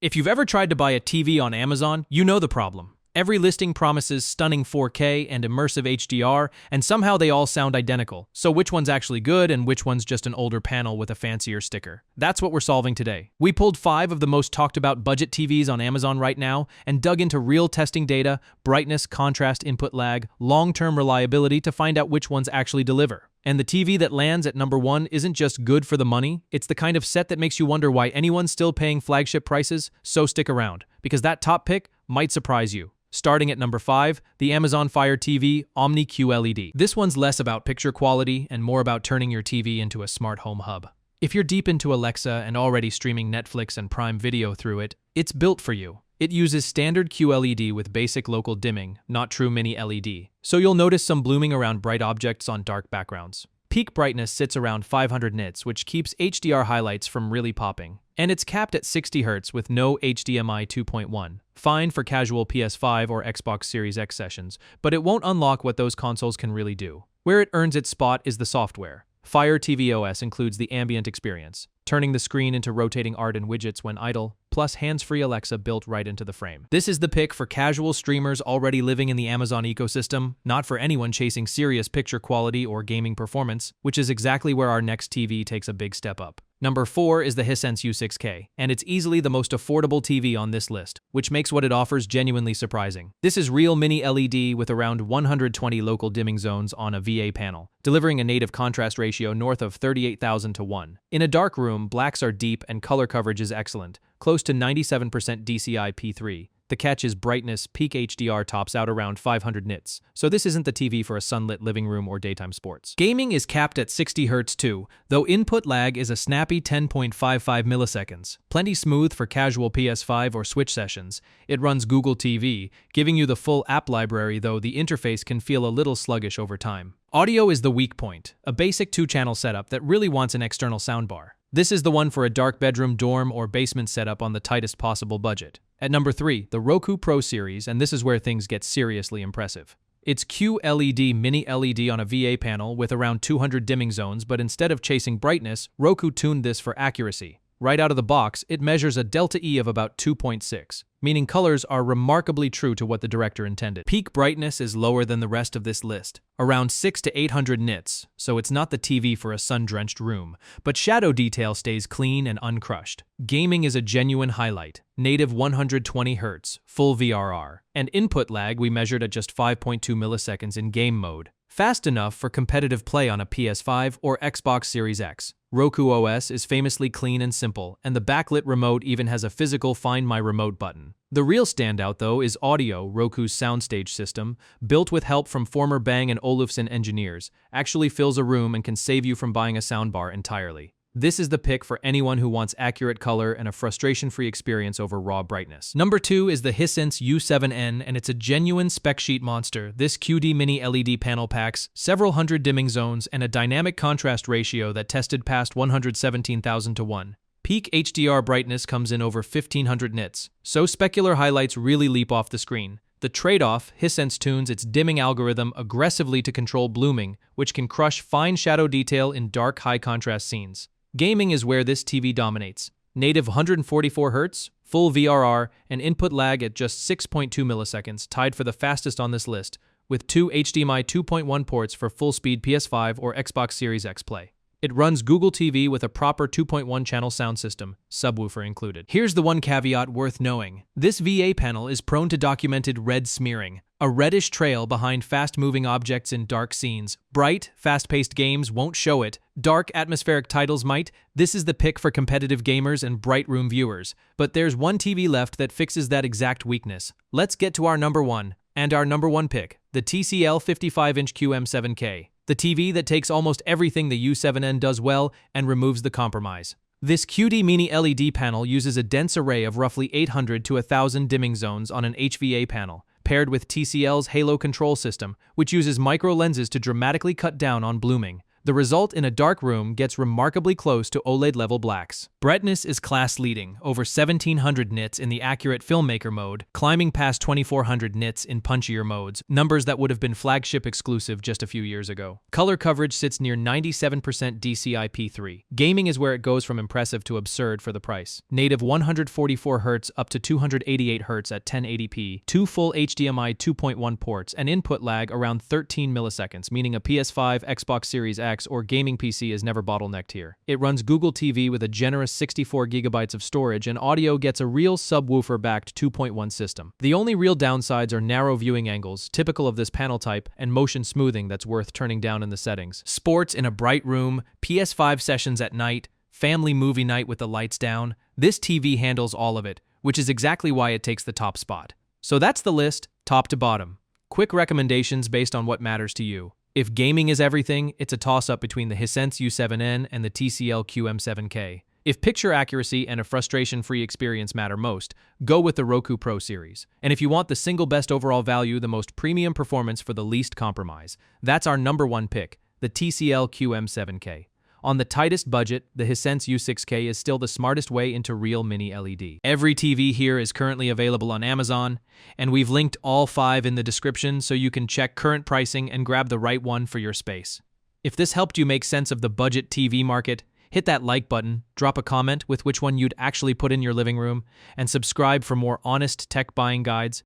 If you've ever tried to buy a TV on Amazon, you know the problem. Every listing promises stunning 4K and immersive HDR, and somehow they all sound identical. So which one's actually good and which one's just an older panel with a fancier sticker? That's what we're solving today. We pulled 5 of the most talked about budget TVs on Amazon right now and dug into real testing data, brightness, contrast, input lag, long-term reliability to find out which ones actually deliver. And the TV that lands at number 1 isn't just good for the money, it's the kind of set that makes you wonder why anyone's still paying flagship prices, so stick around, because that top pick might surprise you. Starting at number 5, the Amazon Fire TV Omni QLED. This one's less about picture quality and more about turning your TV into a smart home hub. If you're deep into Alexa and already streaming Netflix and Prime Video through it, it's built for you. It uses standard QLED with basic local dimming, not true Mini LED. So you'll notice some blooming around bright objects on dark backgrounds. Peak brightness sits around 500 nits, which keeps HDR highlights from really popping. And it's capped at 60 Hz with no HDMI 2.1. Fine for casual PS5 or Xbox Series X sessions, but it won't unlock what those consoles can really do. Where it earns its spot is the software. Fire TV OS includes the Ambient experience, turning the screen into rotating art and widgets when idle, plus hands-free Alexa built right into the frame. This is the pick for casual streamers already living in the Amazon ecosystem, not for anyone chasing serious picture quality or gaming performance, which is exactly where our next TV takes a big step up. Number 4 is the Hisense U6K, and it's easily the most affordable TV on this list, which makes what it offers genuinely surprising. This is real Mini LED with around 120 local dimming zones on a VA panel, delivering a native contrast ratio north of 38,000 to 1. In a dark room, blacks are deep and color coverage is excellent, close to 97% DCI P3. The catch is brightness. Peak HDR tops out around 500 nits, so this isn't the TV for a sunlit living room or daytime sports. Gaming is capped at 60 Hz too, though input lag is a snappy 10.55 milliseconds. Plenty smooth for casual PS5 or Switch sessions. It runs Google TV, giving you the full app library, though the interface can feel a little sluggish over time. Audio is the weak point, a basic 2-channel setup that really wants an external soundbar. This is the one for a dark bedroom, dorm, or basement setup on the tightest possible budget. At number 3, the Roku Pro series, and this is where things get seriously impressive. It's QLED Mini LED on a VA panel with around 200 dimming zones, but instead of chasing brightness, Roku tuned this for accuracy. Right out of the box, it measures a delta E of about 2.6, meaning colors are remarkably true to what the director intended. Peak brightness is lower than the rest of this list, around 600 to 800 nits, so it's not the TV for a sun-drenched room, but shadow detail stays clean and uncrushed. Gaming is a genuine highlight. Native 120 Hz, full VRR, and input lag we measured at just 5.2 milliseconds in game mode. Fast enough for competitive play on a PS5 or Xbox Series X. Roku OS is famously clean and simple, and the backlit remote even has a physical Find My Remote button. The real standout, though, is audio. Roku's soundstage system, built with help from former Bang & Olufsen engineers, actually fills a room and can save you from buying a soundbar entirely. This is the pick for anyone who wants accurate color and a frustration-free experience over raw brightness. Number 2 is the Hisense U7N, and it's a genuine spec sheet monster. This QD Mini LED panel packs several hundred dimming zones and a dynamic contrast ratio that tested past 117,000 to 1. Peak HDR brightness comes in over 1500 nits, so specular highlights really leap off the screen. The trade-off, Hisense tunes its dimming algorithm aggressively to control blooming, which can crush fine shadow detail in dark, high-contrast scenes. Gaming is where this TV dominates. Native 144 Hz, full VRR, and input lag at just 6.2 milliseconds, tied for the fastest on this list, with 2 HDMI 2.1 ports for full-speed PS5 or Xbox Series X play. It runs Google TV with a proper 2.1-channel sound system, subwoofer included. Here's the one caveat worth knowing. This VA panel is prone to documented red smearing, a reddish trail behind fast-moving objects in dark scenes. Bright, fast-paced games won't show it. Dark, atmospheric titles might. This is the pick for competitive gamers and bright room viewers. But there's one TV left that fixes that exact weakness. Let's get to our number 1. And our number 1 pick, the TCL 55-inch QM7K. The TV that takes almost everything the U7N does well and removes the compromise. This QD Mini LED panel uses a dense array of roughly 800 to 1,000 dimming zones on an HVA panel, paired with TCL's Halo control system, which uses micro lenses to dramatically cut down on blooming. The result in a dark room gets remarkably close to OLED-level blacks. Brightness is class-leading, over 1700 nits in the accurate filmmaker mode, climbing past 2400 nits in punchier modes, numbers that would have been flagship exclusive just a few years ago. Color coverage sits near 97% DCI-P3. Gaming is where it goes from impressive to absurd for the price. Native 144 Hz up to 288 Hz at 1080p, 2 full HDMI 2.1 ports, and input lag around 13 milliseconds, meaning a PS5, Xbox Series X, or gaming PC is never bottlenecked here. It runs Google TV with a generous 64 gigabytes of storage, and audio gets a real subwoofer-backed 2.1 system. The only real downsides are narrow viewing angles, typical of this panel type, and motion smoothing that's worth turning down in the settings. Sports in a bright room, PS5 sessions at night, family movie night with the lights down, this TV handles all of it, which is exactly why it takes the top spot. So that's the list, top to bottom. Quick recommendations based on what matters to you. If gaming is everything, it's a toss-up between the Hisense U7N and the TCL QM7K. If picture accuracy and a frustration-free experience matter most, go with the Roku Pro series. And if you want the single best overall value, the most premium performance for the least compromise, that's our #1 pick, the TCL QM7K. On the tightest budget, the Hisense U6K is still the smartest way into real Mini LED. Every TV here is currently available on Amazon, and we've linked all 5 in the description so you can check current pricing and grab the right one for your space. If this helped you make sense of the budget TV market, hit that like button, drop a comment with which one you'd actually put in your living room, and subscribe for more honest tech buying guides.